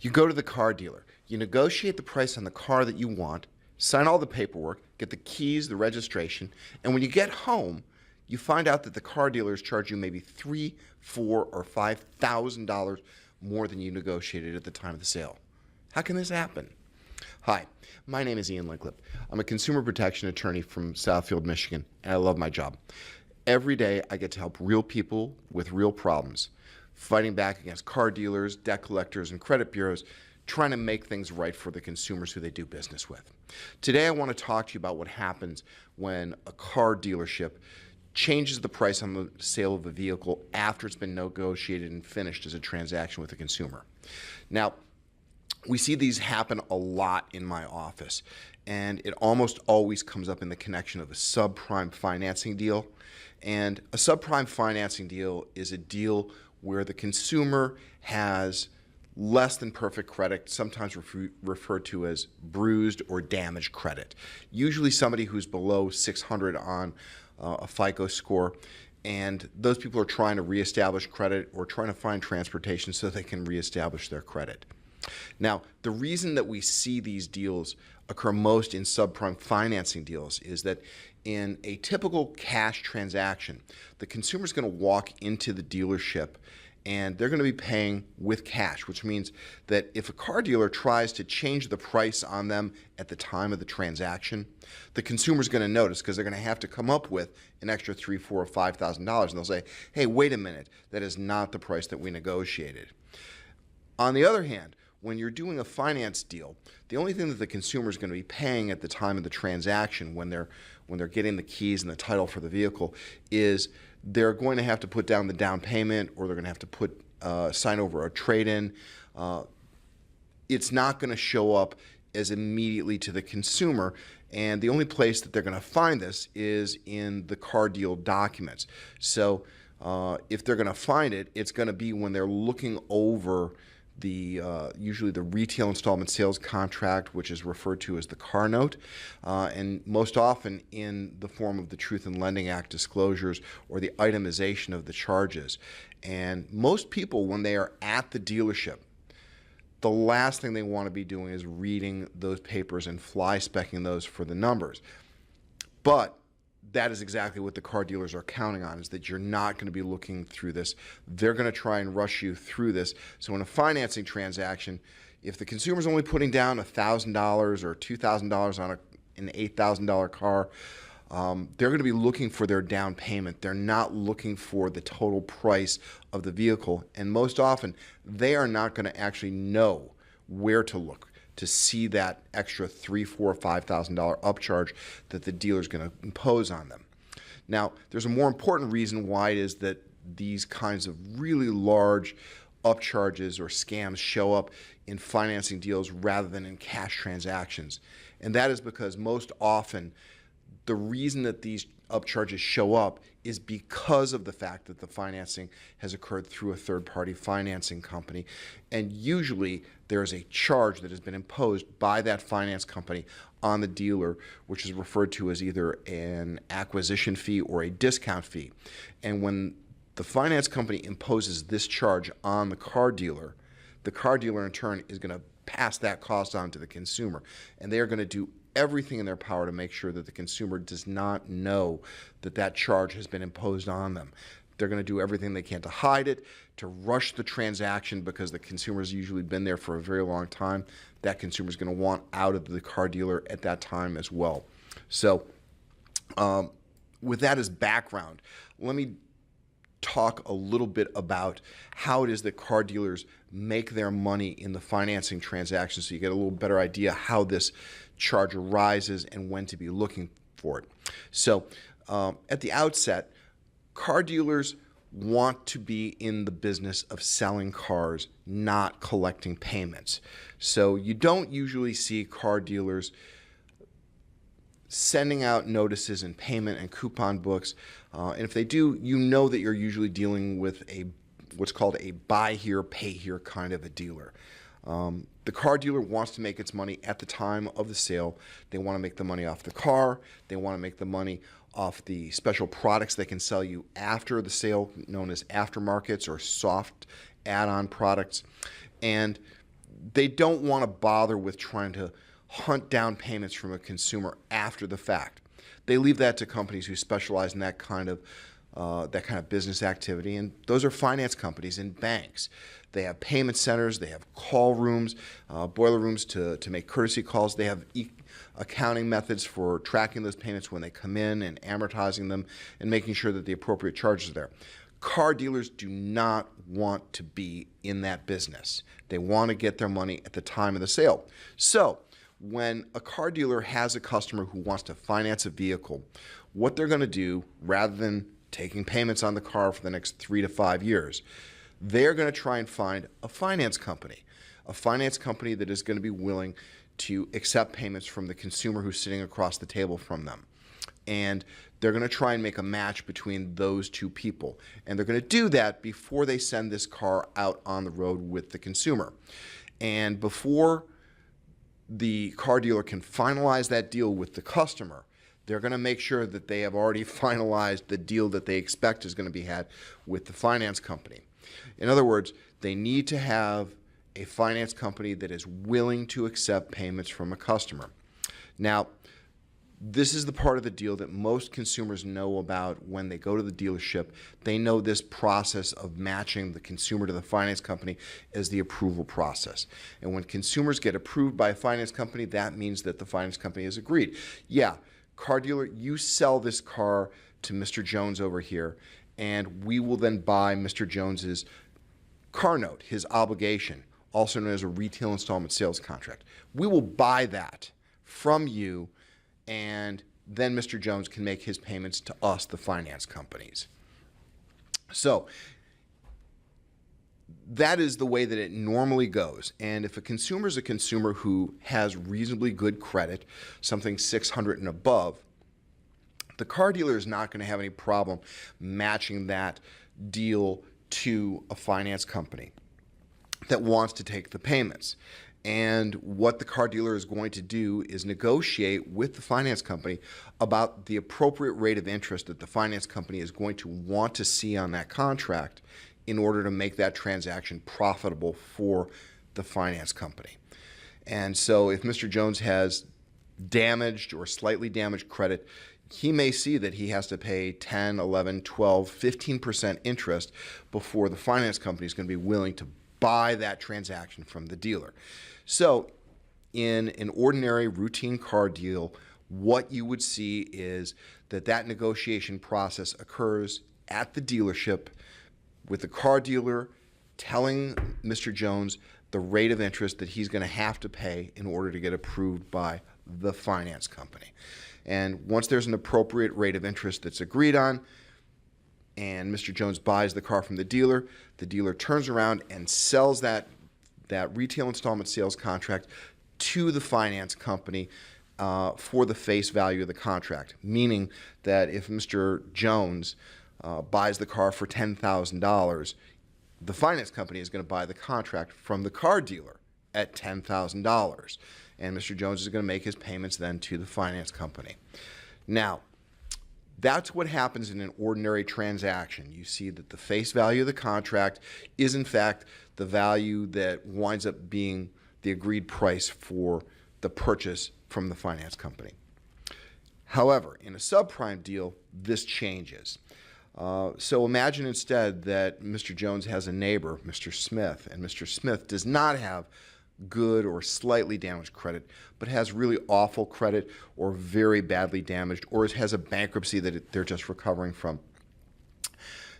You go to the car dealer, you negotiate the price on the car that you want, sign all the paperwork, get the keys, the registration, and when you get home, you find out that the car dealers charge you maybe $3, $4, or $5,000 more than you negotiated at the time of the sale. How can this happen? Hi, my name is Lyngklip. I'm a consumer protection attorney from Southfield, Michigan, and I love my job. Every day I get to help real people with real problems, fighting back against car dealers, debt collectors, and credit bureaus, trying to make things right for the consumers who they do business with. Today I want to talk to you about what happens when a car dealership changes the price on the sale of a vehicle after it's been negotiated and finished as a transaction with the consumer. Now, we see these happen a lot in my office, and it almost always comes up in the connection of a subprime financing deal. And a subprime financing deal is a deal where the consumer has less than perfect credit, sometimes referred to as bruised or damaged credit. Usually somebody who's below 600 on a FICO score, and those people are trying to reestablish credit or trying to find transportation so they can reestablish their credit. Now, the reason that we see these deals occur most in subprime financing deals is that in a typical cash transaction, the consumer is going to walk into the dealership and they're going to be paying with cash, which means that if a car dealer tries to change the price on them at the time of the transaction, the consumer's going to notice because they're going to have to come up with an extra $3,000, $4,000, or $5,000, and they'll say, hey, wait a minute, that is not the price that we negotiated. On the other hand, when you're doing a finance deal, the only thing that the consumer is going to be paying at the time of the transaction when they're getting the keys and the title for the vehicle is they're going to have to put down the down payment, or they're going to have to sign over a trade-in. It's not going to show up as immediately to the consumer, and the only place that they're going to find this is in the car deal documents. So if they're going to find it, it's going to be when they're looking over usually the retail installment sales contract, which is referred to as the car note, and most often in the form of the Truth in Lending Act disclosures or the itemization of the charges. And most people, when they are at the dealership, the last thing they want to be doing is reading those papers and fly-specking those for the numbers. But that is exactly what the car dealers are counting on, is that you're not going to be looking through this. They're going to try and rush you through this. So in a financing transaction, if the consumer's only putting down $1,000 or $2,000 on an $8,000 car, they're going to be looking for their down payment. They're not looking for the total price of the vehicle. And most often, they are not going to actually know where to look to see that extra $3,000, $4,000, $5,000 upcharge that the dealer is going to impose on them. Now, there's a more important reason why it is that these kinds of really large upcharges or scams show up in financing deals rather than in cash transactions. And that is because most often the reason that these upcharges show up is because of the fact that the financing has occurred through a third-party financing company. And usually there is a charge that has been imposed by that finance company on the dealer, which is referred to as either an acquisition fee or a discount fee. And when the finance company imposes this charge on the car dealer in turn is going to pass that cost on to the consumer. And they are going to do everything in their power to make sure that the consumer does not know that that charge has been imposed on them. They're going to do everything they can to hide it, to rush the transaction, because the consumer's usually been there for a very long time. That consumer's going to want out of the car dealer at that time as well. So with that as background, let me talk a little bit about how it is that car dealers make their money in the financing transaction, so you get a little better idea how this charge arises and when to be looking for it. So at the outset, car dealers want to be in the business of selling cars, not collecting payments. So you don't usually see car dealers sending out notices and payment and coupon books. And if they do, you know that you're usually dealing with what's called a buy here, pay here kind of a dealer. The car dealer wants to make its money at the time of the sale. They want to make the money off the car. They want to make the money off the special products they can sell you after the sale, known as aftermarkets or soft add-on products. And they don't want to bother with trying to hunt down payments from a consumer after the fact. They leave that to companies who specialize in that kind of business activity, and those are finance companies and banks. They have payment centers, they have call rooms, boiler rooms to make courtesy calls. They have accounting methods for tracking those payments when they come in and amortizing them and making sure that the appropriate charges are there. Car dealers do not want to be in that business. They want to get their money at the time of the sale. So when a car dealer has a customer who wants to finance a vehicle, what they're going to do, rather than taking payments on the car for the next 3 to 5 years, they're going to try and find a finance company that is going to be willing to accept payments from the consumer who's sitting across the table from them. And they're going to try and make a match between those two people. And they're going to do that before they send this car out on the road with the consumer. And before the car dealer can finalize that deal with the customer, they're going to make sure that they have already finalized the deal that they expect is going to be had with the finance company. In other words, they need to have a finance company that is willing to accept payments from a customer. Now, this is the part of the deal that most consumers know about when they go to the dealership. They know this process of matching the consumer to the finance company as the approval process. And when consumers get approved by a finance company, that means that the finance company has agreed. Yeah, car dealer, you sell this car to Mr. Jones over here, and we will then buy Mr. Jones's car note, his obligation, also known as a retail installment sales contract. We will buy that from you, and then Mr. Jones can make his payments to us, the finance companies. So that is the way that it normally goes. And if a consumer is a consumer who has reasonably good credit, something 600 and above, the car dealer is not going to have any problem matching that deal to a finance company that wants to take the payments. And what the car dealer is going to do is negotiate with the finance company about the appropriate rate of interest that the finance company is going to want to see on that contract in order to make that transaction profitable for the finance company. And so if Mr. Jones has damaged or slightly damaged credit, he may see that he has to pay 10, 11, 12, 15% interest before the finance company is going to be willing to buy that transaction from the dealer. So in an ordinary routine car deal, what you would see is that negotiation process occurs at the dealership with the car dealer telling Mr. Jones the rate of interest that he's going to have to pay in order to get approved by the finance company. And once there's an appropriate rate of interest that's agreed on, and Mr. Jones buys the car from the dealer turns around and sells that retail installment sales contract to the finance company for the face value of the contract, meaning that if Mr. Jones buys the car for $10,000, the finance company is going to buy the contract from the car dealer at $10,000, and Mr. Jones is going to make his payments then to the finance company. Now, that's what happens in an ordinary transaction. You see that the face value of the contract is in fact the value that winds up being the agreed price for the purchase from the finance company. However, in a subprime deal, this changes. So imagine instead that Mr. Jones has a neighbor, Mr. Smith, and Mr. Smith does not have good or slightly damaged credit, but has really awful credit or very badly damaged, or has a bankruptcy that they're just recovering from.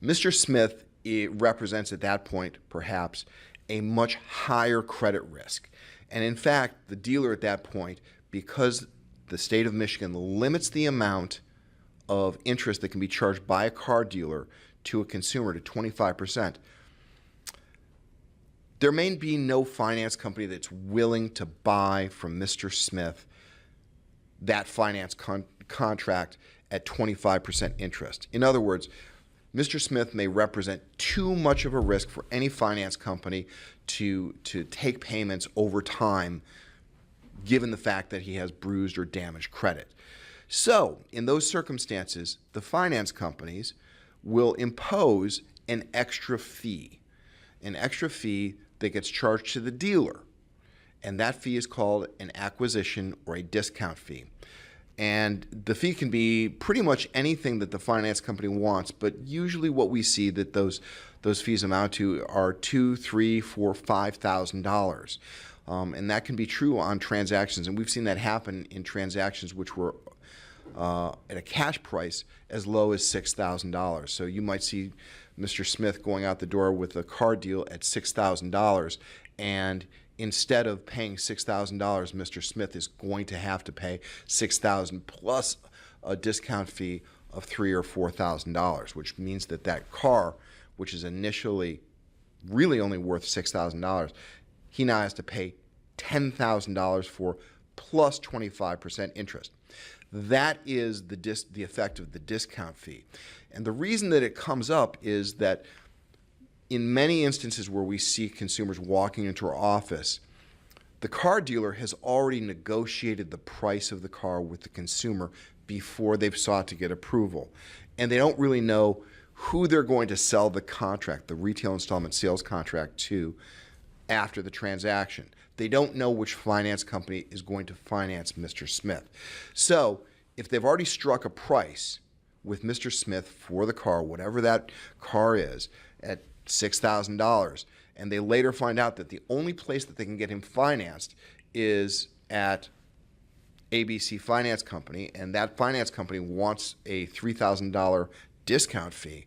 Mr. Smith represents at that point perhaps a much higher credit risk. And in fact, the dealer at that point, because the state of Michigan limits the amount of interest that can be charged by a car dealer to a consumer to 25%, there may be no finance company that's willing to buy from Mr. Smith that finance contract at 25% interest. In other words, Mr. Smith may represent too much of a risk for any finance company to take payments over time, given the fact that he has bruised or damaged credit. So, in those circumstances, the finance companies will impose an extra fee that gets charged to the dealer and that fee is called an acquisition or a discount fee. And the fee can be pretty much anything that the finance company wants, but usually what we see that those fees amount to are $2,000, $3,000, $4,000, $5,000. And that can be true on transactions, and we've seen that happen in transactions which were at a cash price as low as $6,000. So you might see Mr. Smith going out the door with a car deal at $6,000, and instead of paying $6,000, Mr. Smith is going to have to pay $6,000 plus a discount fee of $3,000 or $4,000, which means that that car, which is initially really only worth $6,000, he now has to pay $10,000 for plus 25% interest. That is the effect of the discount fee. And the reason that it comes up is that in many instances where we see consumers walking into our office, the car dealer has already negotiated the price of the car with the consumer before they've sought to get approval. And they don't really know who they're going to sell the contract, the retail installment sales contract, to after the transaction. They don't know which finance company is going to finance Mr. Smith. So if they've already struck a price with Mr. Smith for the car, whatever that car is, at $6,000, and they later find out that the only place that they can get him financed is at ABC Finance Company, and that finance company wants a $3,000 discount fee,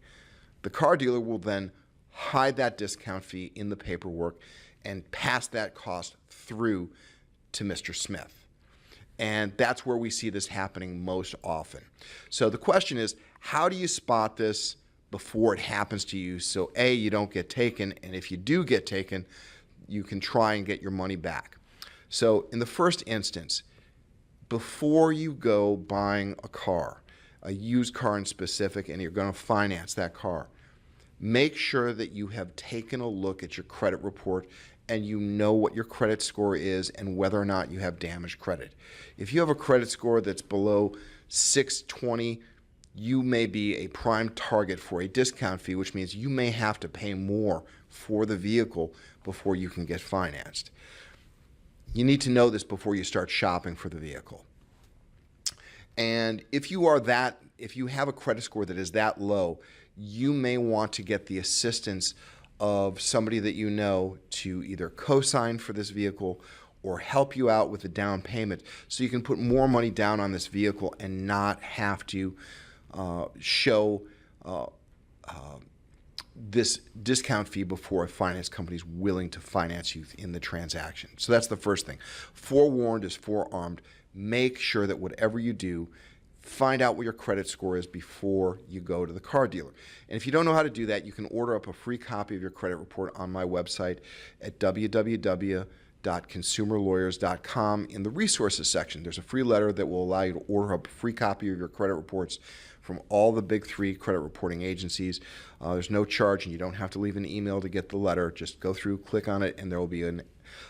the car dealer will then hide that discount fee in the paperwork and pass that cost through to Mr. Smith. And that's where we see this happening most often. So the question is, how do you spot this before it happens to you so A, you don't get taken, and if you do get taken, you can try and get your money back? So in the first instance, before you go buying a car, a used car in specific, and you're going to finance that car, make sure that you have taken a look at your credit report and you know what your credit score is and whether or not you have damaged credit. If you have a credit score that's below 620, you may be a prime target for a discount fee, which means you may have to pay more for the vehicle before you can get financed. You need to know this before you start shopping for the vehicle. And if you have a credit score that is that low, you may want to get the assistance of somebody that you know to either co-sign for this vehicle or help you out with the down payment so you can put more money down on this vehicle and not have to show this discount fee before a finance company is willing to finance you in the transaction. So that's the first thing. Forewarned is forearmed. Make sure that whatever you do, find out what your credit score is before you go to the car dealer. And if you don't know how to do that, you can order up a free copy of your credit report on my website at www.consumerlawyers.com. In the resources section, there's a free letter that will allow you to order up a free copy of your credit reports from all the big three credit reporting agencies. There's no charge, and you don't have to leave an email to get the letter. Just go through, click on it, and there will be an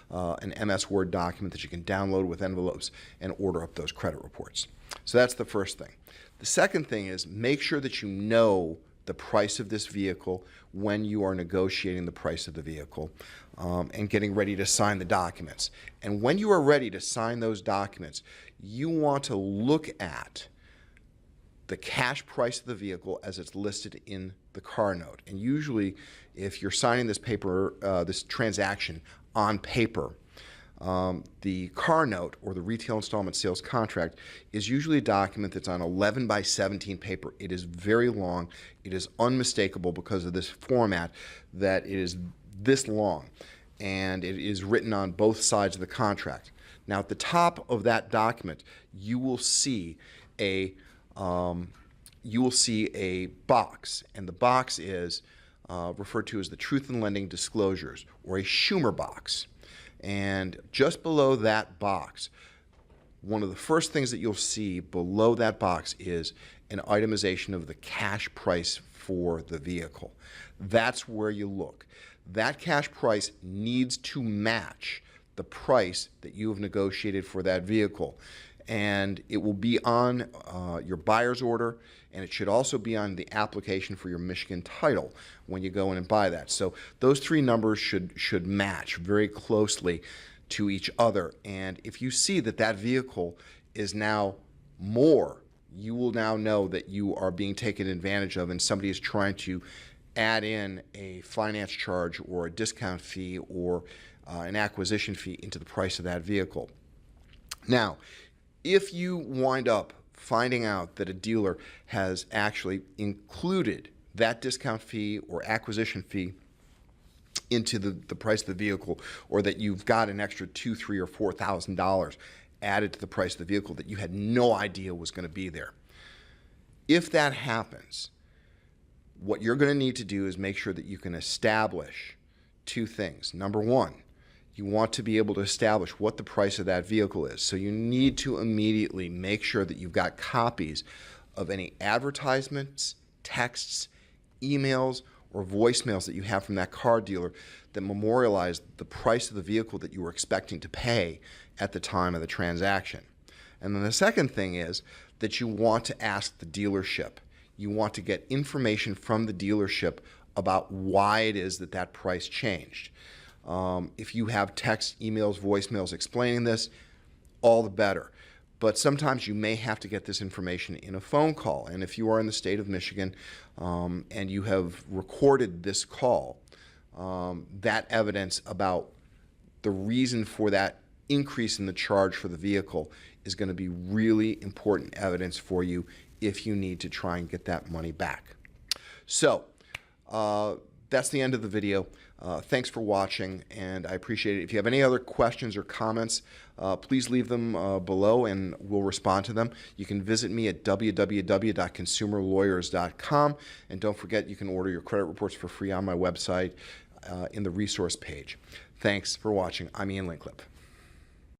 MS Word document that you can download with envelopes and order up those credit reports. So that's the first thing. The second thing is make sure that you know the price of this vehicle when you are negotiating the price of the vehicle and getting ready to sign the documents. And when you are ready to sign those documents, you want to look at the cash price of the vehicle as it's listed in the car note. And usually, if you're signing this this transaction on paper, the car note or the retail installment sales contract is usually a document that's on 11 by 17 paper. It is very long. It is unmistakable because of this format that it is this long, and it is written on both sides of the contract. Now, at the top of that document, you will see a box, and the box is referred to as the Truth in Lending Disclosures, or a Schumer box. And just below that box, one of the first things that you'll see below that box is an itemization of the cash price for the vehicle. That's where you look. That cash price needs to match the price that you have negotiated for that vehicle. And it will be on your buyer's order, and it should also be on the application for your Michigan title when you go in and buy that. So those three numbers should match very closely to each other. And if you see that that vehicle is now more, you will now know that you are being taken advantage of and somebody is trying to add in a finance charge or a discount fee or an acquisition fee into the price of that vehicle. Now, if you wind up finding out that a dealer has actually included that discount fee or acquisition fee into the price of the vehicle, or that you've got an extra $2,000, $3,000, or $4,000 added to the price of the vehicle that you had no idea was going to be there. If that happens, what you're going to need to do is make sure that you can establish two things. Number one, you want to be able to establish what the price of that vehicle is. So you need to immediately make sure that you've got copies of any advertisements, texts, emails, or voicemails that you have from that car dealer that memorialize the price of the vehicle that you were expecting to pay at the time of the transaction. And then the second thing is that you want to ask the dealership. You want to get information from the dealership about why it is that that price changed. If you have texts, emails, voicemails explaining this, all the better. But sometimes you may have to get this information in a phone call. And if you are in the state of Michigan and you have recorded this call, that evidence about the reason for that increase in the charge for the vehicle is going to be really important evidence for you if you need to try and get that money back. So that's the end of the video. Thanks for watching, and I appreciate it. If you have any other questions or comments, please leave them below and we'll respond to them. You can visit me at www.consumerlawyers.com, and don't forget you can order your credit reports for free on my website in the resource page. Thanks for watching. I'm Lyngklip.